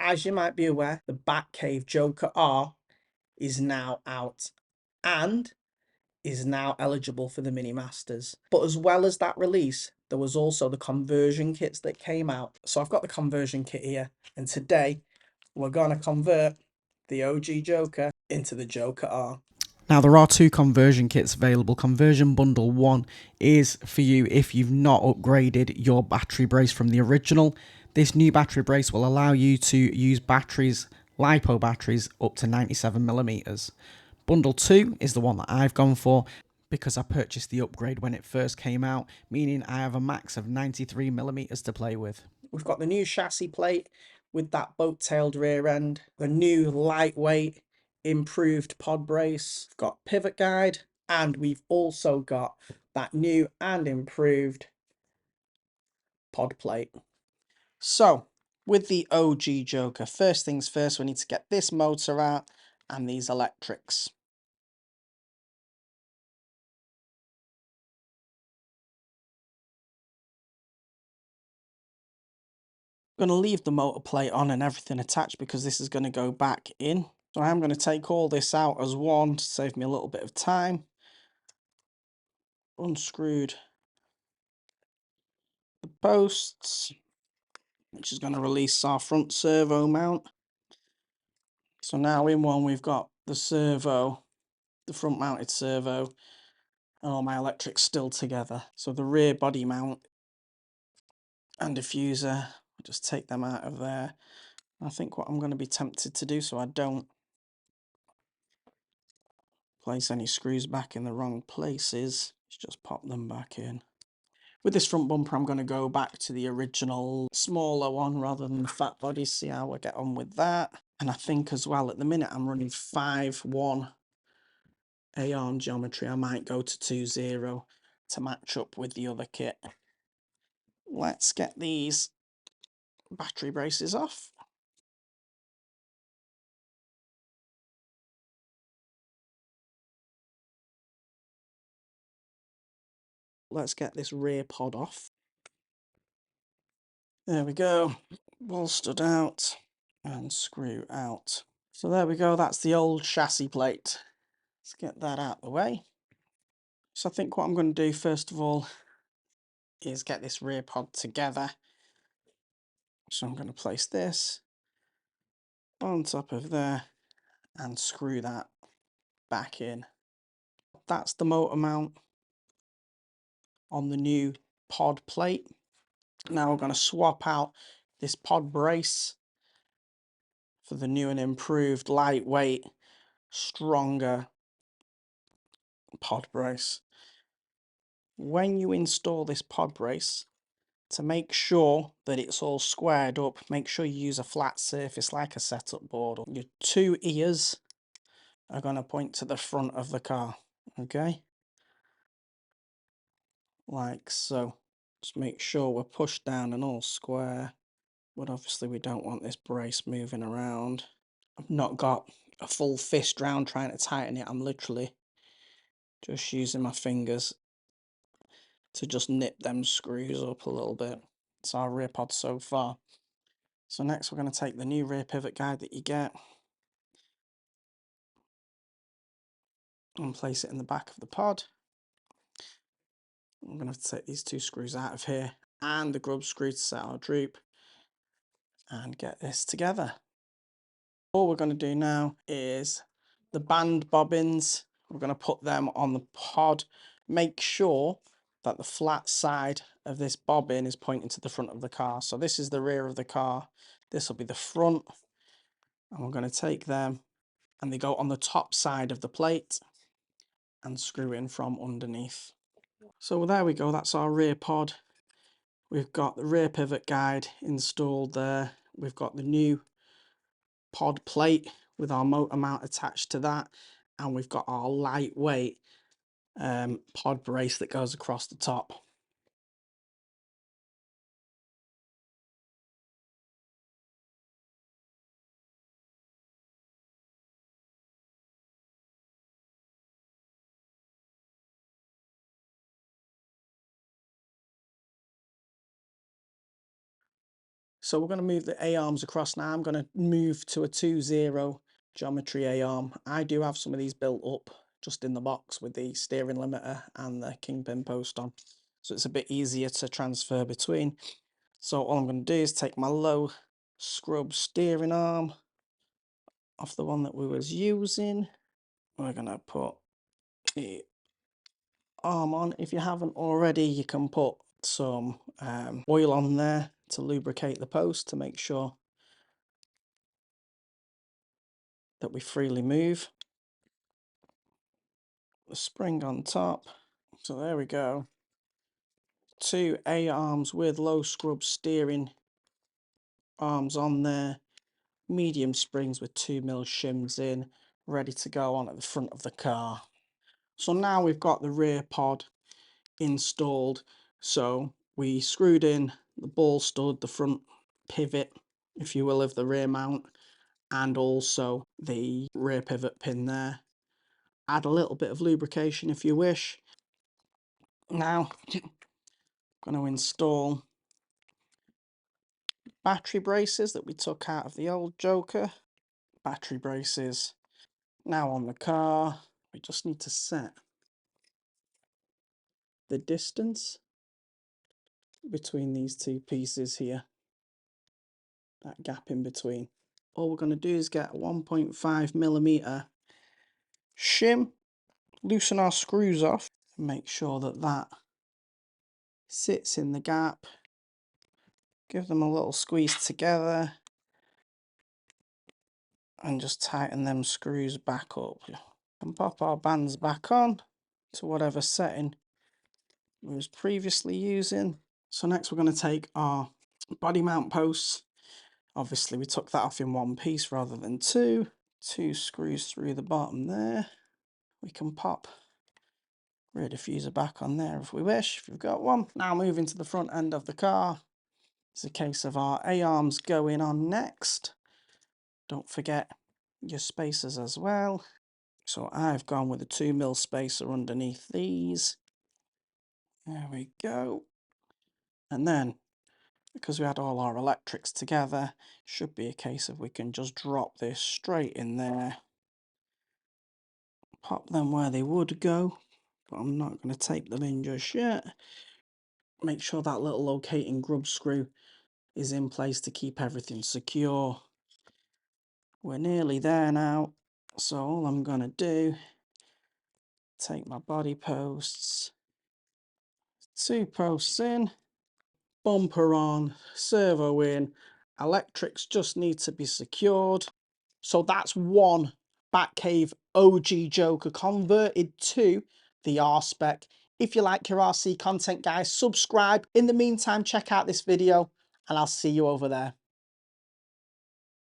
as you might be aware, the Battcave JOK3R-R is now out and is now eligible for the Mini Masters. But as well as that release, there was also the conversion kits that came out. So I've got the conversion kit here, and today we're going to convert the OG Joker into the JOK3R-R. Now, there are two conversion kits available. Conversion Bundle 1 is for you if you've not upgraded your battery brace from the original. This new battery brace will allow you to use batteries, LiPo batteries, up to 97mm. Bundle 2 is the one that I've gone for because I purchased the upgrade when it first came out, meaning I have a max of 93mm to play with. We've got the new chassis plate with that boat-tailed rear end, the new lightweight improved pod brace, we've got pivot guide, and we've also got that new and improved pod plate. So with the OG Joker, first things first, we need to get this motor out and these electrics. I'm going to leave the motor plate on and everything attached because this is going to go back in. So I'm going to take all this out as one to save me a little bit of time. Unscrewed the posts, which is going to release our front servo mount. So now in one we've got the servo, the front mounted servo, and all my electrics still together. So the rear body mount and diffuser, I'll just take them out of there. I think what I'm going to be tempted to do, so I don't place any screws back in the wrong places, is just pop them back in. With this front bumper, I'm going to go back to the original smaller one rather than the fat body, see how I get on with that. And I think as well, at the minute, I'm running 5-1 A-arm geometry. I might go to 2-0 to match up with the other kit. Let's get these battery braces off. Let's get this rear pod off. There we go. Ball stud out and screw out. So there we go. That's the old chassis plate. Let's get that out of the way. So I think what I'm going to do first of all is get this rear pod together. So I'm going to place this on top of there and screw that back in. That's the motor mount on the new pod plate. Now we're going to swap out this pod brace for the new and improved lightweight, stronger pod brace. When you install this pod brace, to make sure that it's all squared up, make sure you use a flat surface like a setup board. Your two ears are going to point to the front of the car, okay? Like so. Just make sure we're pushed down and all square. But obviously we don't want this brace moving around. I've not got a full fist round trying to tighten it. I'm literally just using my fingers to just nip them screws up a little bit. It's our rear pod so far. So next we're going to take the new rear pivot guide that you get and place it in the back of the pod. I'm going to take these two screws out of here and the grub screw to set our droop and get this together. All we're going to do now is the band bobbins. We're going to put them on the pod. Make sure that the flat side of this bobbin is pointing to the front of the car. So this is the rear of the car. This will be the front. And we're going to take them and they go on the top side of the plate and screw in from underneath. So there we go. That's our rear pod. We've got the rear pivot guide installed there. We've got the new pod plate with our motor mount attached to that, and we've got our lightweight pod brace that goes across the top. So we're going to move the A-arms across now. I'm going to move to a 2-0 geometry A-arm. I do have some of these built up just in the box with the steering limiter and the kingpin post on. So it's a bit easier to transfer between. So all I'm going to do is take my low scrub steering arm off the one that we was using. We're going to put the arm on. If you haven't already, you can put some oil on there to lubricate the post to make sure that we freely move. The spring on top. So there we go. 2 A-arms with low scrub steering arms on there. Medium springs with 2mm shims in, ready to go on at the front of the car. So now we've got the rear pod installed. So we screwed in the ball stud, the front pivot, if you will, of the rear mount, and also the rear pivot pin there. Add a little bit of lubrication if you wish. Now I'm going to install battery braces that we took out of the old Joker. Battery braces now on the car. We just need to set the distance between these two pieces here, that gap in between. All we're going to do is get a 1.5mm shim, loosen our screws off, and make sure that that sits in the gap. Give them a little squeeze together and just tighten them screws back up. And pop our bands back on to whatever setting we was previously using. So next we're going to take our body mount posts. Obviously we took that off in one piece rather than two. 2 screws through the bottom there. We can pop rear diffuser back on there if we wish, if we've got one. Now moving to the front end of the car. It's a case of our A-arms going on next. Don't forget your spacers as well. So I've gone with a 2mm spacer underneath these. There we go. And then, because we had all our electrics together, should be a case of we can just drop this straight in there. Pop them where they would go, but I'm not going to tape them in just yet. Make sure that little locating grub screw is in place to keep everything secure. We're nearly there now, so all I'm going to do, take my body posts, 2 posts in, bumper on, servo in, electrics just need to be secured. So that's one Battcave OG Joker converted to the R-Spec. If you like your RC content, guys, subscribe. In the meantime, check out this video and I'll see you over there.